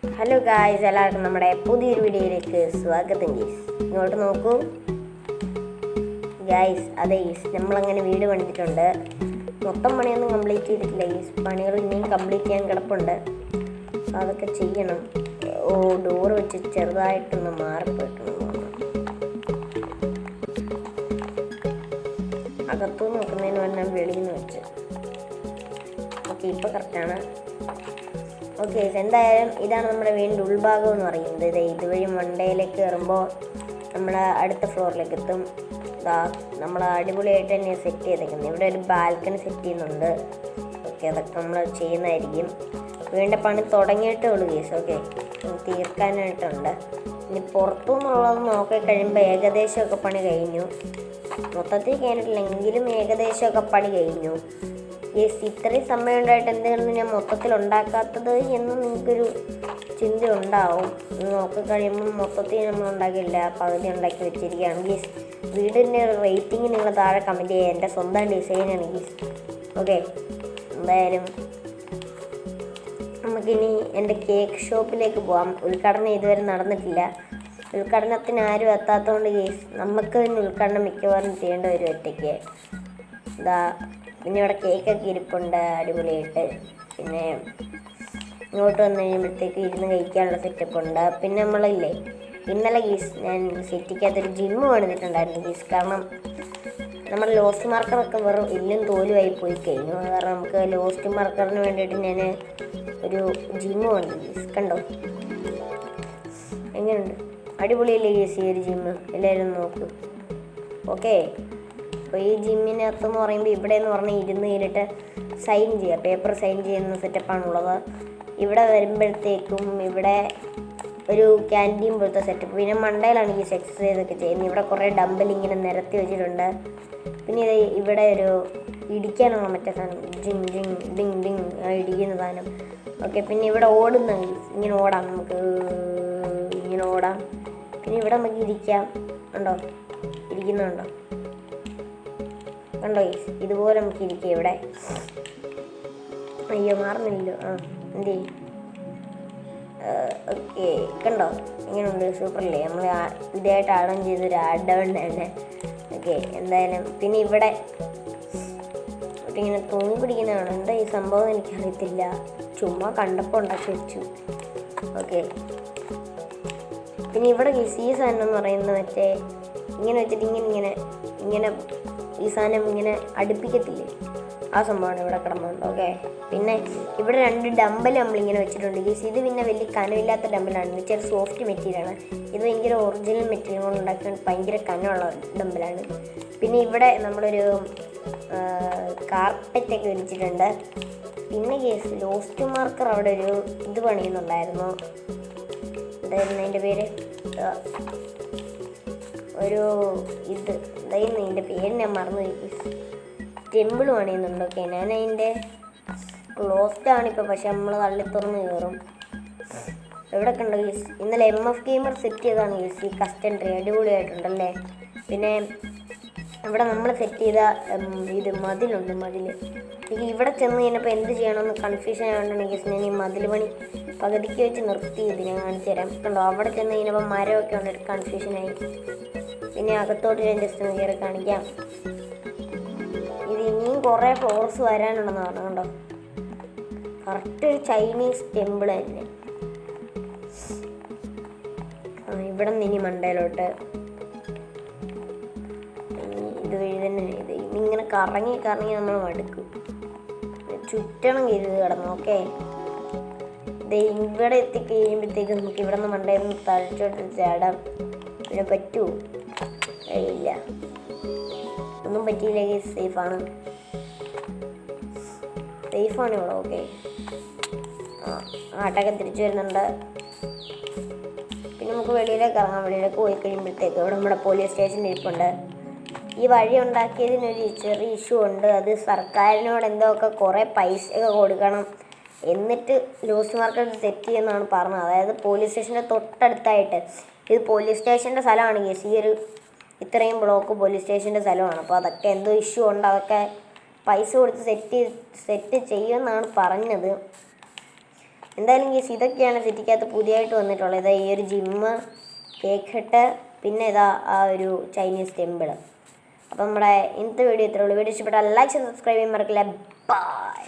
Hello guys, എല്ലാവർക്കും നമ്മുടെ പുതിയൊരു വീഡിയോയിലേക്ക് സ്വാഗതം ഗൈസ്. ഇങ്ങോട്ട് നോക്കൂ ഗായ്സ്. അതെ ഗൈസ്, നമ്മളങ്ങനെ വീട് പണിതിട്ടുണ്ട്. മൊത്തം പണിയൊന്നും കംപ്ലീറ്റ് ചെയ്തിട്ടില്ല ഗൈസ്. പണികൾ ഇനിയും കംപ്ലീറ്റ് ചെയ്യാൻ കിടപ്പുണ്ട്. അതൊക്കെ ചെയ്യണം. ഡോറ് വെച്ച് ചെറുതായിട്ടൊന്ന് മാറിപ്പോയിട്ടുണ്ട്. അകത്തു നോക്കുന്നതിന് പറഞ്ഞാൽ വെളിയിൽ നിന്ന് വെച്ച്. ഓക്കെ, ഇപ്പോൾ കറക്റ്റാണ്. ഓക്കെ, എന്തായാലും ഇതാണ് നമ്മുടെ വീടിൻ്റെ ഉൾഭാഗം എന്ന് പറയുന്നത്. ഇതുവഴി മണ്ടയിലേക്ക് കയറുമ്പോൾ നമ്മൾ അടുത്ത ഫ്ലോറിലേക്ക് എത്തും. നമ്മൾ അടിപൊളിയായിട്ട് തന്നെ സെറ്റ് ചെയ്തേക്കുന്നത്. ഇവിടെ ഒരു ബാൽക്കണി സെറ്റ് ചെയ്യുന്നുണ്ട്. ഓക്കെ, അതൊക്കെ നമ്മൾ ചെയ്യുന്നതായിരിക്കും. വീടിൻ്റെ പണി തുടങ്ങിയിട്ടേ ഉള്ളൂ കേസ്. ഓക്കെ, തീർക്കാനായിട്ടുണ്ട്. ഇനി പുറത്തു നിന്നുള്ളത് നോക്കി കഴിയുമ്പോൾ ഏകദേശമൊക്കെ പണി കഴിഞ്ഞു. മൊത്തത്തിൽ കഴിഞ്ഞിട്ടില്ലെങ്കിലും ഏകദേശമൊക്കെ പണി കഴിഞ്ഞു. ഇത്രയും സമയം ഉണ്ടായിട്ട് എന്തെങ്കിലും ഞാൻ മൊത്തത്തിൽ ഉണ്ടാക്കാത്തത് എന്ന് നിങ്ങൾക്കൊരു ചിന്ത ഉണ്ടാവും. നോക്കിക്കഴിയുമ്പോൾ മൊത്തത്തിൽ നമ്മൾ ഉണ്ടാക്കിയില്ല, പകുതി ഉണ്ടാക്കി വെച്ചിരിക്കുകയാണ് ഗീസ്. വീടിൻ്റെ റേറ്റിംഗ് നിങ്ങൾ താഴെ കമൻറ്റ് ചെയ്യുക. എൻ്റെ സ്വന്തം ഡിസൈനാണ് ഗീസ്. ഓക്കെ, എന്തായാലും നമുക്കിനി എൻ്റെ കേക്ക് ഷോപ്പിലേക്ക് പോകാം. ഉദ്ഘാടനം ഇതുവരെ നടന്നിട്ടില്ല. ഉദ്ഘാടനത്തിന് ആരും എത്താത്തതുകൊണ്ട് ഗീസ് നമുക്ക് തന്നെ ഉദ്ഘാടനം മിക്കവാറും ചെയ്യേണ്ടി വരും ഒറ്റയ്ക്ക്. പിന്നെ ഇവിടെ കേക്കൊക്കെ ഇരിപ്പുണ്ട് അടിപൊളിയായിട്ട്. പിന്നെ ഇങ്ങോട്ട് വന്നു കഴിയുമ്പോഴത്തേക്ക് ഇരുന്ന് കഴിക്കാനുള്ള സെറ്റപ്പ് ഉണ്ട്. പിന്നെ നമ്മളില്ലേ, ഇന്നലെ ഗീസ് ഞാൻ സിറ്റിക്കകത്തൊരു ജിമ്മ് പണിതിട്ടുണ്ടായിരുന്നു ഗീസ്. കാരണം നമ്മുടെ ലോസ്റ്റ് മാർക്കറൊക്കെ വെറും എല്ലും തോലുമായി പോയി കഴിഞ്ഞു. അത് കാരണം നമുക്ക് ലോസ്റ്റ് മാർക്കറിന് വേണ്ടിയിട്ട് ഞാൻ ഒരു ജിമ്മ് പണിതു ഗീസ്. കണ്ടോ എങ്ങനെയുണ്ട്? അടിപൊളിയല്ലേ ഗീസ് ഈ ഒരു ജിമ്മ്? എല്ലാവരും നോക്കൂ. ഓക്കെ, അപ്പോൾ ഈ ജിമ്മിനകത്തെന്ന് പറയുമ്പോൾ ഇവിടെ എന്ന് പറഞ്ഞാൽ ഇരുന്നിട്ട് സൈൻ ചെയ്യുക, പേപ്പർ സൈൻ ചെയ്യുന്ന സെറ്റപ്പാണുള്ളത്. ഇവിടെ വരുമ്പോഴത്തേക്കും ഇവിടെ ഒരു ക്യാൻറ്റീൻ പോലത്തെ സെറ്റപ്പ്. പിന്നെ മണ്ടയിലാണ് ഈ എക്സസൈസ് ഒക്കെ ചെയ്യുന്നത്. ഇവിടെ കുറേ ഡമ്പൽ ഇങ്ങനെ നിരത്തി വെച്ചിട്ടുണ്ട്. പിന്നെ ഇത് ഇവിടെ ഒരു ഇടിക്കാനുള്ള മറ്റേ സാധനം, ജിങ് ജിങ് ഡിങ് ഡിങ് ഇടിക്കുന്ന സാധനം. ഓക്കെ, പിന്നെ ഇവിടെ ഓടുന്ന ഇങ്ങനെ ഓടാം, നമുക്ക് ഇങ്ങനെ ഓടാം. പിന്നെ ഇവിടെ നമുക്ക് ഇരിക്കാം. ഉണ്ടോ? ഇരിക്കുന്നുണ്ടോ? കണ്ടോ ഗൈസ്? ഇതുപോലെ നമുക്ക് ഇരിക്കാം ഇവിടെ. അയ്യോ, മാറുന്നില്ലല്ലോ. എന്തേ? ഓക്കെ, കണ്ടോ എങ്ങനെയുണ്ട്? സൂപ്പറല്ലേ? നമ്മൾ ഇതായിട്ട് ആഡം ചെയ്തൊരു ആഡൗൺ തന്നെ. ഓക്കെ, എന്തായാലും പിന്നെ ഇവിടെ ഇങ്ങനെ തൂങ്ങി പിടിക്കുന്നതാണ്. എന്താ ഈ സംഭവം എനിക്കറിയത്തില്ല. ചുമ്മാ കണ്ടപ്പോൾ ഉണ്ടാക്കി വെച്ചു. ഓക്കെ, പിന്നെ ഇവിടെ ഈ സാധനം എന്ന് പറയുന്നത് മറ്റേ ഇങ്ങനെ വെച്ചിട്ട് ഇങ്ങനെ ഇങ്ങനെ ഈ സാധനം ഇങ്ങനെ അടുപ്പിക്കത്തില്ലേ, ആ സംഭവമാണ് ഇവിടെ കിടന്നുണ്ട്. ഓക്കെ, പിന്നെ ഇവിടെ 2 ഡമ്പൽ നമ്മളിങ്ങനെ വെച്ചിട്ടുണ്ട് ഗീസ്. ഇത് പിന്നെ വലിയ കനമില്ലാത്ത ഡമ്പലാണ്, വെച്ചാൽ സോഫ്റ്റ് മെറ്റീരിയലാണ്. ഇത് ഭയങ്കര ഒറിജിനൽ മെറ്റീരിയൽ കൊണ്ട് ഉണ്ടാക്കാൻ ഭയങ്കര കനമുള്ള ഡമ്പലാണ്. പിന്നെ ഇവിടെ നമ്മളൊരു കാർപ്പറ്റൊക്കെ വിരിച്ചിട്ടുണ്ട്. പിന്നെ ഗീസ് ലോസ്റ്റ് മാർക്കർ അവിടെ ഒരു ഇത് പണിയുന്നുണ്ടായിരുന്നു. എന്തായിരുന്നു അതിൻ്റെ പേര്? ഒരു ഇത് എന്തായിരുന്നു ഇതിൻ്റെ പേര്? ഞാൻ മറന്നു പോയി. ടെമ്പിൾ പണിയുന്നുണ്ട്. ഓക്കെ, ഞാൻ അതിൻ്റെ ക്ലോസ്ഡാണിപ്പോൾ, പക്ഷെ നമ്മൾ തള്ളി തുറന്ന് കയറും. എവിടെ കണ്ടോ ഗീസ്? ഇന്നലെ MF ഗെയിമർ സെറ്റ് ചെയ്തതാണ് ഗീസ് ഈ കസ്റ്റം ട്രീ. അടിപൊളിയായിട്ടുണ്ടല്ലേ? പിന്നെ ഇവിടെ നമ്മൾ സെറ്റ് ചെയ്ത ഇത് മതിലുണ്ട്. എനിക്ക് ഇവിടെ ചെന്ന് കഴിഞ്ഞപ്പോൾ എന്ത് ചെയ്യണമെന്ന് കൺഫ്യൂഷൻ ആയതുകൊണ്ടാണ് ഗീസ് ഞാൻ ഈ മതിൽ പണി പകുതിക്ക് വെച്ച് നിർത്തി. ഇത് ഞാൻ കാണിച്ചു തരാം. കണ്ടോ, അവിടെ ചെന്ന് കഴിഞ്ഞപ്പോൾ മരമൊക്കെ ഉണ്ടൊരു കൺഫ്യൂഷനായി. പിന്നെ അകത്തോട്ട് ഞാൻ ജസ്റ്റ് ഒന്ന് കയറി കാണിക്കാം. ഇത് ഇനിയും കുറേ ഫ്ലോർസ് വരാനുണ്ടെന്ന് പറഞ്ഞു. കണ്ടോ, കറക്റ്റ് ഒരു ചൈനീസ് ടെമ്പിൾ തന്നെ. ഇവിടെ നിന്ന് ഇനി മണ്ടയിലോട്ട് ഇതുവഴി തന്നെ. ഇത് ഇങ്ങനെ കറങ്ങി നമ്മൾ മടുക്കും. ചുറ്റണം കരുത് കിടന്നു. ഓക്കെ, ഇവിടെ എത്തിക്കഴിയുമ്പോഴത്തേക്ക് നമുക്ക് ഇവിടെ നിന്ന് മണ്ടയിൽ നിന്ന് തഴച്ചോട്ട് ചാടാം. പിന്നെ പറ്റുമോ? ഇല്ല, ഒന്നും പറ്റിയില്ലെങ്കിൽ സേഫാണ് ഇവിടെ. ഓക്കെ, ആട്ടൊക്കെ തിരിച്ചു വരുന്നുണ്ട്. പിന്നെ നമുക്ക് വെളിയിലേക്ക് ഇറങ്ങാം. വെളിയിലേക്ക് പോയി കഴിയുമ്പോഴത്തേക്ക് ഇവിടെ നമ്മുടെ പോലീസ് സ്റ്റേഷൻ ഇരിപ്പുണ്ട്. ഈ വഴി ഉണ്ടാക്കിയതിനൊരു ചെറിയ ഇഷ്യൂ ഉണ്ട്. അത് സർക്കാരിനോട് എന്തൊക്കെ കുറേ പൈസയൊക്കെ കൊടുക്കണം, എന്നിട്ട് ലോസ്റ്റ് മാർക്കറ്റ് സെറ്റ് ചെയ്യുമെന്നാണ് പറഞ്ഞത്. അതായത് പോലീസ് സ്റ്റേഷൻ്റെ തൊട്ടടുത്തായിട്ട്. ഇത് പോലീസ് സ്റ്റേഷൻ്റെ സ്ഥലമാണ് ഗേസ്. ഈ ഒരു ഇത്രയും ബ്ലോക്ക് പോലീസ് സ്റ്റേഷൻ്റെ സ്ഥലമാണ്. അപ്പോൾ അതൊക്കെ എന്തോ ഇഷ്യൂ ഉണ്ട്. അതൊക്കെ പൈസ കൊടുത്ത് സെറ്റ് ചെയ്യുമെന്നാണ് പറഞ്ഞത്. എന്തായാലും ഗീസ് ഇതൊക്കെയാണ് സിറ്റിക്കകത്ത് പുതിയതായിട്ട് വന്നിട്ടുള്ളത്. ഈ ഒരു ജിമ്മ്, കേക്ക് ഹട്ട്, പിന്നെ ഇതാ ആ ഒരു ചൈനീസ് ടെമ്പിൾ. അപ്പം നമ്മുടെ ഇന്നത്തെ വീഡിയോ ഇത്രേ ഉള്ളൂ. വീഡിയോ ഇഷ്ടപ്പെട്ടാൽ ലൈക്ക് ചെയ്ത് സബ്സ്ക്രൈബ് ചെയ്യാൻ മറക്കില്ല. ബൈ.